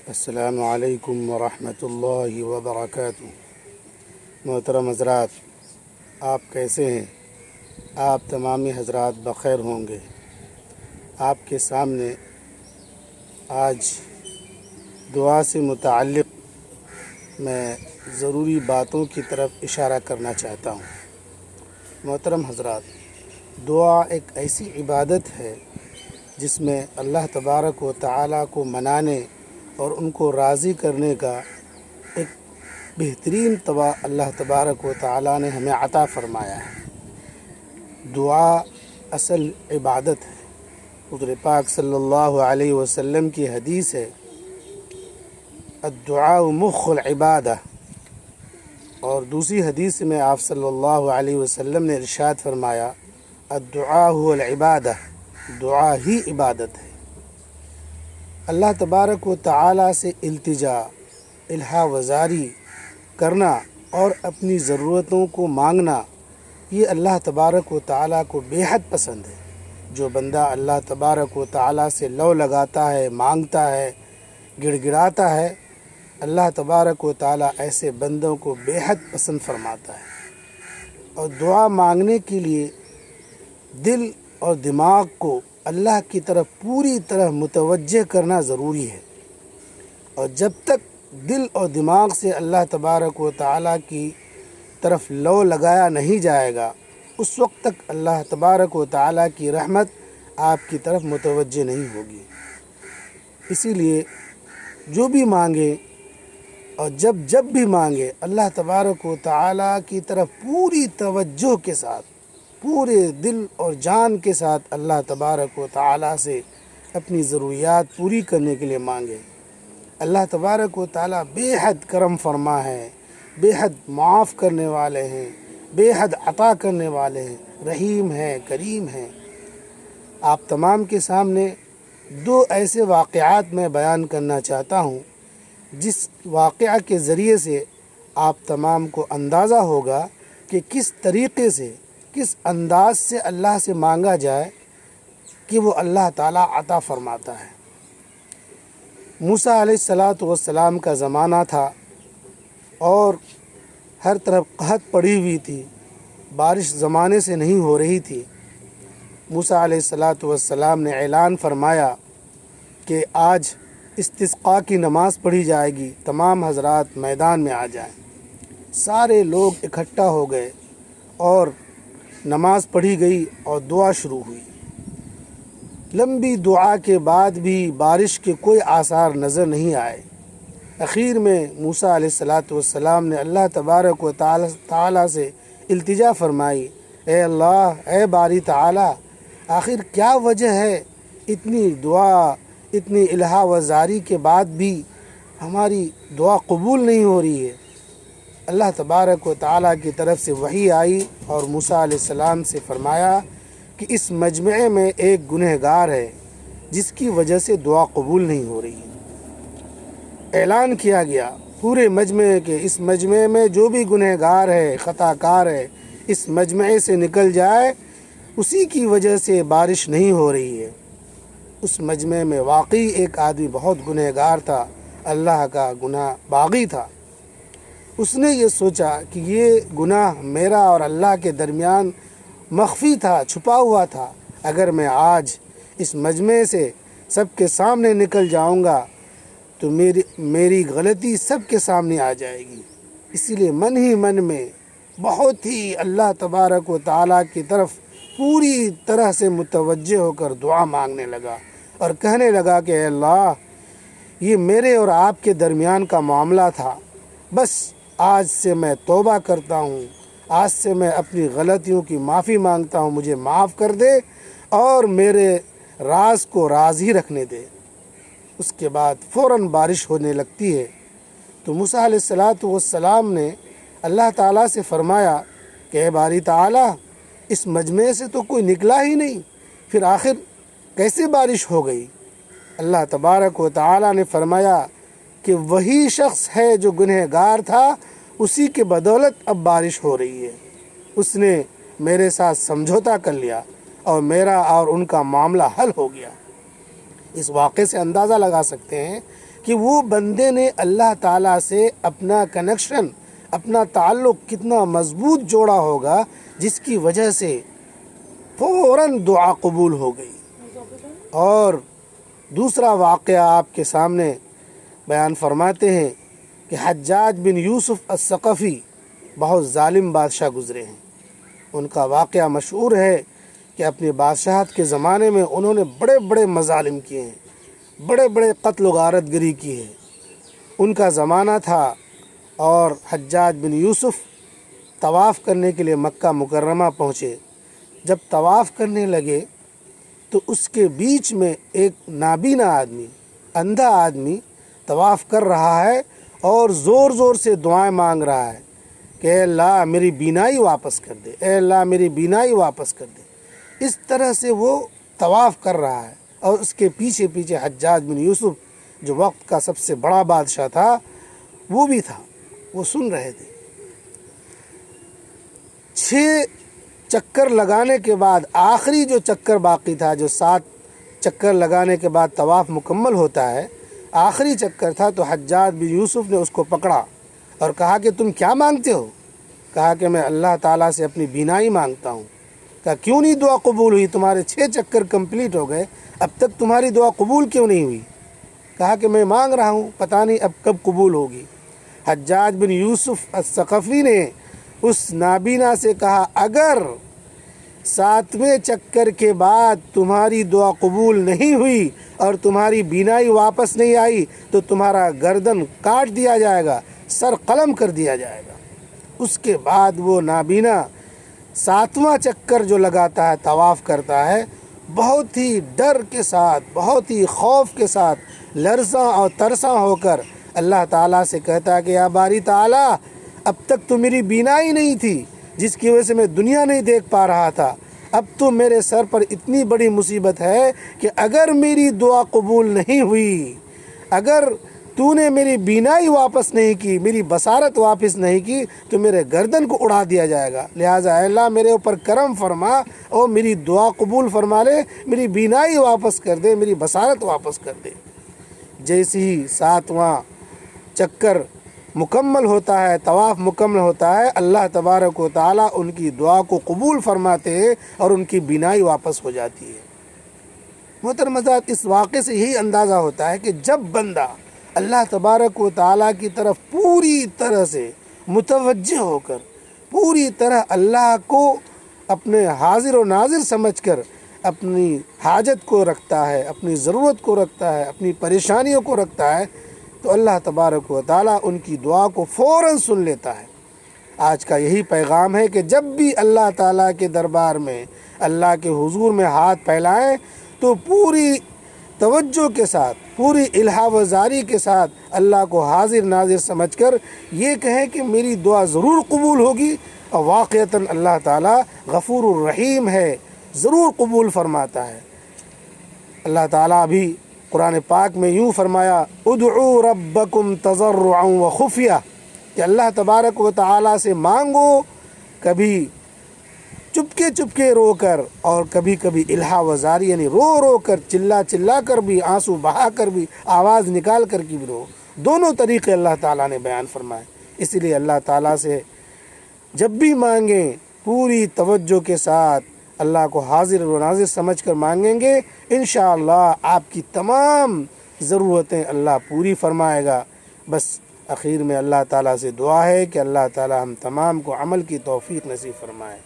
السلام علیکم ورحمۃ اللہ وبرکاتہ۔ محترم حضرات، آپ کیسے ہیں؟ آپ تمامی حضرات بخیر ہوں گے۔ آپ کے سامنے آج دعا سے متعلق میں ضروری باتوں کی طرف اشارہ کرنا چاہتا ہوں۔ محترم حضرات، دعا ایک ایسی عبادت ہے جس میں اللہ تبارک و تعالیٰ کو منانے اور ان کو راضی کرنے کا ایک بہترین طبع اللہ تبارک و تعالیٰ نے ہمیں عطا فرمایا ہے۔ دعا اصل عبادت ہے۔ حضور پاک صلی اللہ علیہ وسلم کی حدیث ہے، الدعاء مخ العبادہ، اور دوسری حدیث میں آپ صلی اللہ علیہ وسلم نے ارشاد فرمایا، الدعاء هو العبادہ، دعا ہی عبادت ہے۔ اللہ تبارک و تعالیٰ سے التجا، الہا وزاری کرنا اور اپنی ضرورتوں کو مانگنا، یہ اللہ تبارک و تعالیٰ کو بے حد پسند ہے۔ جو بندہ اللہ تبارک و تعالیٰ سے لو لگاتا ہے، مانگتا ہے، گڑ گڑاتا ہے، اللہ تبارک و تعالیٰ ایسے بندوں کو بے حد پسند فرماتا ہے۔ اور دعا مانگنے کے لیے دل اور دماغ کو اللہ کی طرف پوری طرح متوجہ کرنا ضروری ہے، اور جب تک دل اور دماغ سے اللہ تبارک و تعالیٰ کی طرف لو لگایا نہیں جائے گا، اس وقت تک اللہ تبارک و تعالیٰ کی رحمت آپ کی طرف متوجہ نہیں ہوگی۔ اسی لیے جو بھی مانگے اور جب بھی مانگے، اللہ تبارک و تعالیٰ کی طرف پوری توجہ کے ساتھ، پورے دل اور جان کے ساتھ اللہ تبارک و تعالیٰ سے اپنی ضروریات پوری کرنے کے لیے مانگے۔ اللہ تبارک و تعالیٰ بے حد کرم فرما ہے، بے حد معاف کرنے والے ہیں، بے حد عطا کرنے والے ہیں، رحیم ہیں، کریم ہیں۔ آپ تمام کے سامنے دو ایسے واقعات میں بیان کرنا چاہتا ہوں جس واقعہ کے ذریعے سے آپ تمام کو اندازہ ہوگا کہ کس طریقے سے، کس انداز سے اللہ سے مانگا جائے کہ وہ اللہ تعالیٰ عطا فرماتا ہے۔ موسیٰ علیہ السلام کا زمانہ تھا اور ہر طرف قحط پڑی ہوئی تھی، بارش زمانے سے نہیں ہو رہی تھی۔ موسیٰ علیہ السلام نے اعلان فرمایا کہ آج استسقاء کی نماز پڑھی جائے گی، تمام حضرات میدان میں آ جائیں۔ سارے لوگ اکٹھا ہو گئے اور نماز پڑھی گئی اور دعا شروع ہوئی۔ لمبی دعا کے بعد بھی بارش کے کوئی آثار نظر نہیں آئے۔ اخیر میں موسیٰ علیہ السلام نے اللہ تبارک و تعالیٰ سے التجا فرمائی، اے اللہ، اے باری تعالیٰ، آخر کیا وجہ ہے اتنی دعا، اتنی الہا وزاری کے بعد بھی ہماری دعا قبول نہیں ہو رہی ہے؟ اللہ تبارک و تعالیٰ کی طرف سے وحی آئی اور موسیٰ علیہ السلام سے فرمایا کہ اس مجمع میں ایک گنہگار ہے جس کی وجہ سے دعا قبول نہیں ہو رہی ہے۔ اعلان کیا گیا پورے مجمع کے، اس مجمع میں جو بھی گنہگار ہے، خطا کار ہے، اس مجمع سے نکل جائے، اسی کی وجہ سے بارش نہیں ہو رہی ہے۔ اس مجمع میں واقعی ایک آدمی بہت گنہگار تھا، اللہ کا گناہ باغی تھا۔ اس نے یہ سوچا کہ یہ گناہ میرا اور اللہ کے درمیان مخفی تھا، چھپا ہوا تھا۔ اگر میں آج اس مجمع سے سب کے سامنے نکل جاؤں گا تو میری غلطی سب کے سامنے آ جائے گی۔ اسی لیے من ہی من میں بہت ہی اللہ تبارک و تعالیٰ کی طرف پوری طرح سے متوجہ ہو کر دعا مانگنے لگا اور کہنے لگا کہ اے اللہ، یہ میرے اور آپ کے درمیان کا معاملہ تھا، بس آج سے میں توبہ کرتا ہوں، آج سے میں اپنی غلطیوں کی معافی مانگتا ہوں، مجھے معاف کر دے اور میرے راز کو راز ہی رکھنے دے۔ اس کے بعد فوراً بارش ہونے لگتی ہے۔ تو موسیٰ علیہ السلام نے اللہ تعالیٰ سے فرمایا کہ اے باری تعالیٰ، اس مجمع سے تو کوئی نکلا ہی نہیں، پھر آخر کیسے بارش ہو گئی؟ اللہ تبارک و تعالیٰ نے فرمایا کہ وہی شخص ہے جو گنہگار تھا، اسی کے بدولت اب بارش ہو رہی ہے۔ اس نے میرے ساتھ سمجھوتا کر لیا اور میرا اور ان کا معاملہ حل ہو گیا۔ اس واقعے سے اندازہ لگا سکتے ہیں کہ وہ بندے نے اللہ تعالیٰ سے اپنا کنیکشن، اپنا تعلق کتنا مضبوط جوڑا ہوگا، جس کی وجہ سے فوراً دعا قبول ہو گئی۔ اور دوسرا واقعہ آپ کے سامنے بیان فرماتے ہیں کہ حجاج بن یوسف الثقفی بہت ظالم بادشاہ گزرے ہیں۔ ان کا واقعہ مشہور ہے کہ اپنی بادشاہت کے زمانے میں انہوں نے بڑے بڑے مظالم کیے ہیں، بڑے بڑے قتل و غارت گری کی ہے۔ ان کا زمانہ تھا اور حجاج بن یوسف طواف کرنے کے لیے مکہ مکرمہ پہنچے۔ جب طواف کرنے لگے تو اس کے بیچ میں ایک نابینا آدمی، اندھا آدمی طواف کر رہا ہے اور زور زور سے دعائیں مانگ رہا ہے کہ اے اللہ میری بینائی واپس کر دے، اے اللہ میری بینائی واپس کر دے۔ اس طرح سے وہ طواف کر رہا ہے اور اس کے پیچھے پیچھے حجاج بن یوسف جو وقت کا سب سے بڑا بادشاہ تھا وہ بھی تھا، وہ سن رہے تھے۔ 6 چکر لگانے کے بعد آخری جو چکر باقی تھا، جو 7 چکر لگانے کے بعد طواف مکمل ہوتا ہے، آخری چکر تھا، تو حجاج بن یوسف نے اس کو پکڑا اور کہا کہ تم کیا مانگتے ہو؟ کہا کہ میں اللہ تعالیٰ سے اپنی بینائی مانگتا ہوں۔ کہا کیوں نہیں دعا قبول ہوئی؟ تمہارے 6 چکر کمپلیٹ ہو گئے، اب تک تمہاری دعا قبول کیوں نہیں ہوئی؟ کہا کہ میں مانگ رہا ہوں، پتہ نہیں اب کب قبول ہوگی۔ حجاج بن یوسف الثقفی نے اس نابینا سے کہا اگر 7ویں چکر کے بعد تمہاری دعا قبول نہیں ہوئی اور تمہاری بینائی واپس نہیں آئی تو تمہارا گردن کاٹ دیا جائے گا، سر قلم کر دیا جائے گا۔ اس کے بعد وہ نابینا 7واں چکر جو لگاتا ہے، طواف کرتا ہے، بہت ہی ڈر کے ساتھ، بہت ہی خوف کے ساتھ، لرزاں اور ترساں ہو کر اللہ تعالیٰ سے کہتا ہے کہ یا باری تعالیٰ، اب تک تو میری بینائی نہیں تھی جس کی وجہ سے میں دنیا نہیں دیکھ پا رہا تھا، اب تو میرے سر پر اتنی بڑی مصیبت ہے کہ اگر میری دعا قبول نہیں ہوئی، اگر تو نے میری بینائی واپس نہیں کی، میری بصارت واپس نہیں کی، تو میرے گردن کو اڑا دیا جائے گا، لہٰذا اے اللہ میرے اوپر کرم فرما اور میری دعا قبول فرما لے، میری بینائی واپس کر دے، میری بصارت واپس کر دے۔ جیسے ہی 7واں چکر مکمل ہوتا ہے، طواف مکمل ہوتا ہے، اللہ تبارک و تعالیٰ ان کی دعا کو قبول فرماتے ہیں اور ان کی بینائی واپس ہو جاتی ہے۔ محترم حضرات، اس واقعے سے یہی اندازہ ہوتا ہے کہ جب بندہ اللہ تبارک و تعالیٰ کی طرف پوری طرح سے متوجہ ہو کر، پوری طرح اللہ کو اپنے حاضر و ناظر سمجھ کر اپنی حاجت کو رکھتا ہے، اپنی ضرورت کو رکھتا ہے، اپنی پریشانیوں کو رکھتا ہے، تو اللہ تبارک و تعالیٰ ان کی دعا کو فوراً سن لیتا ہے۔ آج کا یہی پیغام ہے کہ جب بھی اللہ تعالیٰ کے دربار میں، اللہ کے حضور میں ہاتھ پھیلائیں تو پوری توجہ کے ساتھ، پوری الہا وزاری کے ساتھ اللہ کو حاضر ناظر سمجھ کر یہ کہیں کہ میری دعا ضرور قبول ہوگی، اور واقعتاً اللہ تعالیٰ غفور الرحیم ہے، ضرور قبول فرماتا ہے۔ اللہ تعالیٰ بھی قرآن پاک میں یوں فرمایا ادعوا ربکم تضرعا وخفیہ، کہ اللہ تبارک و تعالیٰ سے مانگو، کبھی چپکے چپکے رو کر اور کبھی کبھی الہا وزاری، یعنی رو رو کر، چلا چلا کر بھی، آنسو بہا کر بھی، آواز نکال کر بھی رو، دونوں طریقے اللہ تعالیٰ نے بیان فرمائے۔ اس لیے اللہ تعالیٰ سے جب بھی مانگیں پوری توجہ کے ساتھ اللہ کو حاضر و ناظر سمجھ کر مانگیں گے، انشاءاللہ آپ کی تمام ضرورتیں اللہ پوری فرمائے گا۔ بس آخر میں اللہ تعالیٰ سے دعا ہے کہ اللہ تعالیٰ ہم تمام کو عمل کی توفیق نصیب فرمائے۔